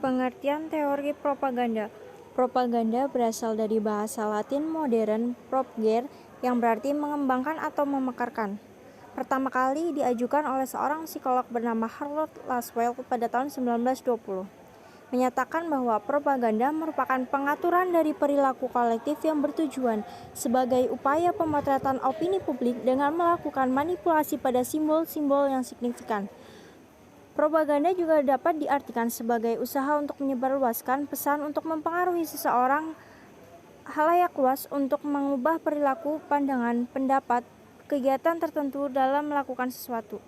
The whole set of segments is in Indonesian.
Pengertian teori propaganda. Propaganda berasal dari bahasa Latin modern propagare yang berarti mengembangkan atau memekarkan. Pertama kali diajukan oleh seorang psikolog bernama Harold Laswell pada tahun 1920. Menyatakan bahwa propaganda merupakan pengaturan dari perilaku kolektif yang bertujuan sebagai upaya pemotretan opini publik dengan melakukan manipulasi pada simbol-simbol yang signifikan. Propaganda juga dapat diartikan sebagai usaha untuk menyebarluaskan pesan untuk mempengaruhi seseorang halayak luas untuk mengubah perilaku, pandangan, pendapat, kegiatan tertentu dalam melakukan sesuatu.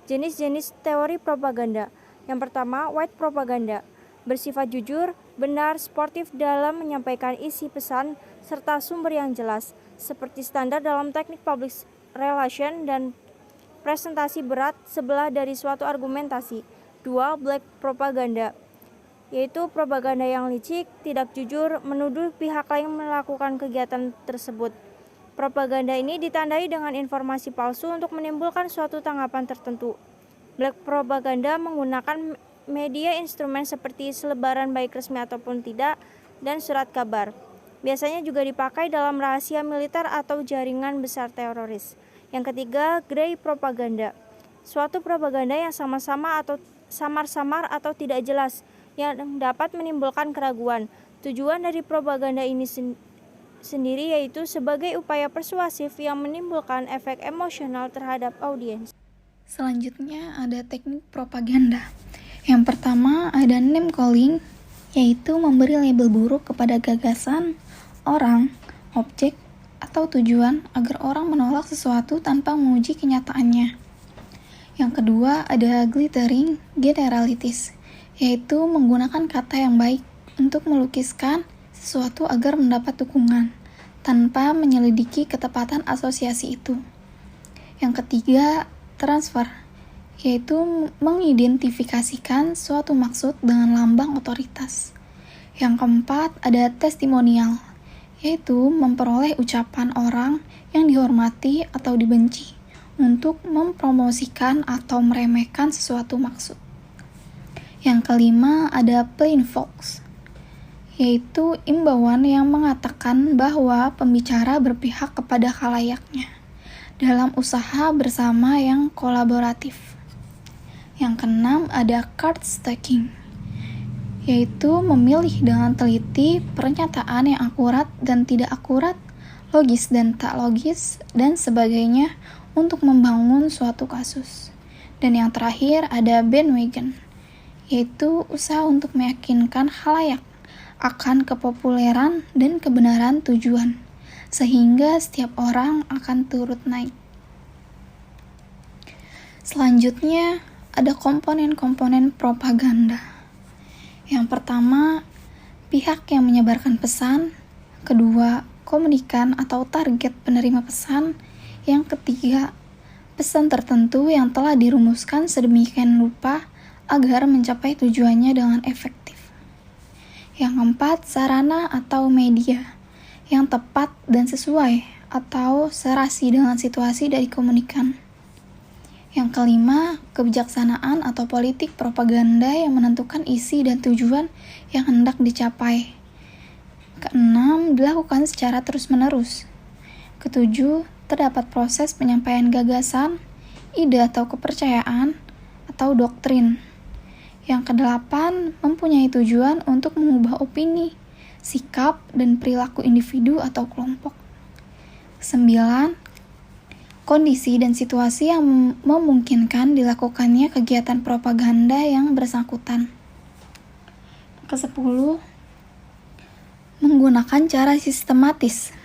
Jenis-jenis teori propaganda. Yang pertama, white propaganda. Bersifat jujur, benar, sportif dalam menyampaikan isi pesan, serta sumber yang jelas, seperti standar dalam teknik public relation dan presentasi berat sebelah dari suatu argumentasi. 2. Black propaganda, yaitu propaganda yang licik, tidak jujur, menuduh pihak lain melakukan kegiatan tersebut. Propaganda ini ditandai dengan informasi palsu untuk menimbulkan suatu tanggapan tertentu. Black propaganda menggunakan media instrumen seperti selebaran baik resmi ataupun tidak dan surat kabar. Biasanya juga dipakai dalam rahasia militer atau jaringan besar teroris. Yang ketiga, grey propaganda. Suatu propaganda yang sama-sama atau samar-samar atau tidak jelas yang dapat menimbulkan keraguan. Tujuan dari propaganda ini sendiri yaitu sebagai upaya persuasif yang menimbulkan efek emosional terhadap audiens. Selanjutnya ada teknik propaganda. Yang pertama ada name calling, yaitu memberi label buruk kepada gagasan, orang, objek, atau tujuan agar orang menolak sesuatu tanpa menguji kenyataannya. Yang kedua ada glittering generalities, yaitu menggunakan kata yang baik untuk melukiskan sesuatu agar mendapat dukungan, tanpa menyelidiki ketepatan asosiasi itu. Yang ketiga, transfer, yaitu mengidentifikasikan suatu maksud dengan lambang otoritas. Yang keempat, ada testimonial, yaitu memperoleh ucapan orang yang dihormati atau dibenci untuk mempromosikan atau meremehkan sesuatu maksud. Yang kelima, ada plain vox, yaitu imbauan yang mengatakan bahwa pembicara berpihak kepada khalayaknya dalam usaha bersama yang kolaboratif. Yang keenam ada card stacking, yaitu memilih dengan teliti pernyataan yang akurat dan tidak akurat, logis dan tak logis, dan sebagainya untuk membangun suatu kasus. Dan yang terakhir ada bandwagon, yaitu usaha untuk meyakinkan khalayak akan kepopuleran dan kebenaran tujuan, sehingga setiap orang akan turut naik. Selanjutnya ada komponen-komponen propaganda. Yang pertama, pihak yang menyebarkan pesan. Kedua, komunikan atau target penerima pesan. Yang ketiga, pesan tertentu yang telah dirumuskan sedemikian rupa agar mencapai tujuannya dengan efektif. Yang keempat, sarana atau media yang tepat dan sesuai atau serasi dengan situasi dari komunikan. Yang kelima, kebijaksanaan atau politik propaganda yang menentukan isi dan tujuan yang hendak dicapai. Keenam, dilakukan secara terus-menerus. Ketujuh, terdapat proses penyampaian gagasan, ide atau kepercayaan, atau doktrin. Yang kedelapan, mempunyai tujuan untuk mengubah opini, sikap, dan perilaku individu atau kelompok. 9. Kondisi dan situasi yang memungkinkan dilakukannya kegiatan propaganda yang bersangkutan. Ke-10. Menggunakan cara sistematis,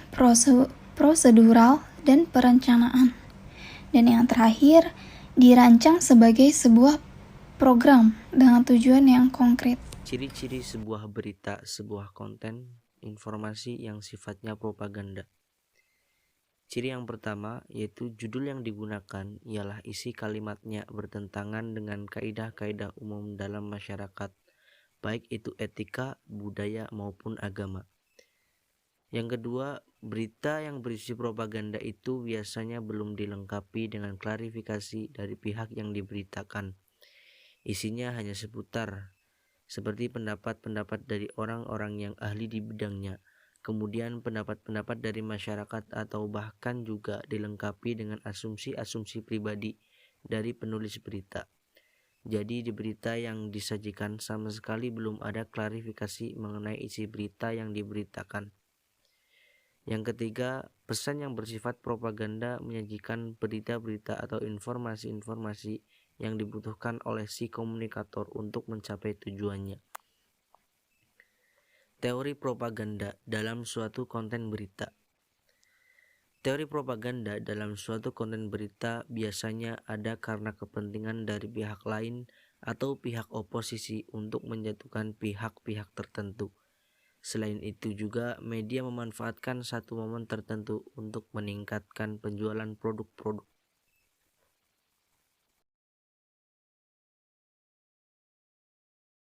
prosedural, dan perencanaan. Dan yang terakhir, dirancang sebagai sebuah program dengan tujuan yang konkret. Ciri-ciri sebuah berita, sebuah konten, informasi yang sifatnya propaganda. Ciri yang pertama yaitu judul yang digunakan ialah isi kalimatnya bertentangan dengan kaidah-kaidah umum dalam masyarakat, baik itu etika, budaya maupun agama. Yang kedua, berita yang berisi propaganda itu biasanya belum dilengkapi dengan klarifikasi dari pihak yang diberitakan. Isinya hanya seputar seperti pendapat-pendapat dari orang-orang yang ahli di bidangnya, kemudian pendapat-pendapat dari masyarakat, atau bahkan juga dilengkapi dengan asumsi-asumsi pribadi dari penulis berita. Jadi di berita yang disajikan sama sekali belum ada klarifikasi mengenai isi berita yang diberitakan. Yang ketiga, pesan yang bersifat propaganda menyajikan berita-berita atau informasi-informasi yang dibutuhkan oleh si komunikator untuk mencapai tujuannya. Teori propaganda dalam suatu konten berita. Teori propaganda dalam suatu konten berita biasanya ada karena kepentingan dari pihak lain atau pihak oposisi untuk menjatuhkan pihak-pihak tertentu. Selain itu juga media memanfaatkan satu momen tertentu untuk meningkatkan penjualan produk-produk